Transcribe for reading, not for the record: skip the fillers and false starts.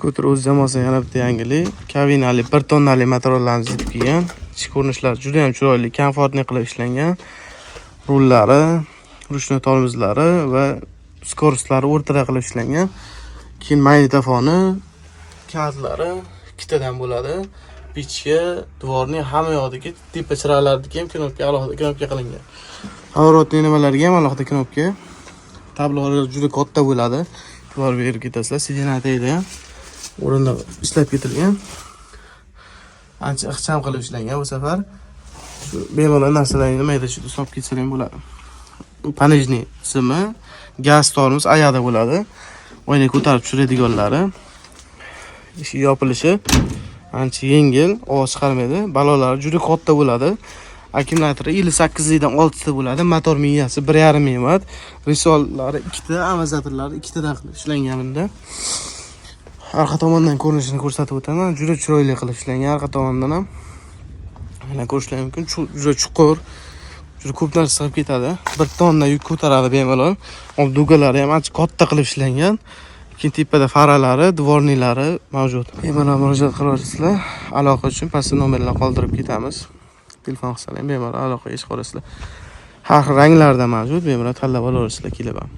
Skuter o'z jamoasiga yana bitta yangilik. Kabinali 1 tonnali materiallarni yetib kelgan. Ichki ko'rinishlari juda ham chiroyli, komfortli qilib ishlangan. Rullari, ruchnoy tormozlari va skoroslari o'rtada qilib ishlangan. Keyin magnitofoni, kartlari ikkitadan bo'ladi. Pichka, dvorning hamma yoqdagi tepa chiroqlardagi ham knopka alohida knopka qilingan. Havorotli nimalarga ham alohida knopka. Tablolari juda katta bo'ladi. Ular berib ketasizlar. Sidinatayda ham o'rinda ishlab ketilgan. Ancha ixcham qilib ishlangan bu safar. Shu bemalol narsalarni mayda chida solib ketsa ham bo'ladi. Bu panejni simi, gaz tormoz oyoqda bo'ladi. Oyna ko'tarib tushiradiganlari. Eshik yopilishi ancha yengil, ovoz chiqarmaydi. Balonlari juda katta bo'ladi. Akkumulyatori 58 dan 6 ta bo'ladi. Motor miyasi 1,5 watt. Risollari 2 ta, amortizatorlari 2 tadan qilib ishlangan bunda. Arqa tomondan ko'rinishini ko'rsatib o'taman. Juda chiroyli qilib ishlangan arqa tomondan ham. Mana ko'rishingiz mumkin. Juda chuqur, juda ko'p narsa sig'ib ketadi. 1 tonna yuk ko'taradi bemalol. Dugalari ham ancha katta qilib ishlangan. Keyin tepada faralari, dvorniylari mavjud. Bemalol murojaat qilasizlar. Aloqa uchun pastda nomerlar qoldirib ketamiz. Telefon qilsanglar bemalol aloqaga chiqib olasizlar. Har xil ranglarda mavjud, bemalol tanlab olasizlar kelib ham.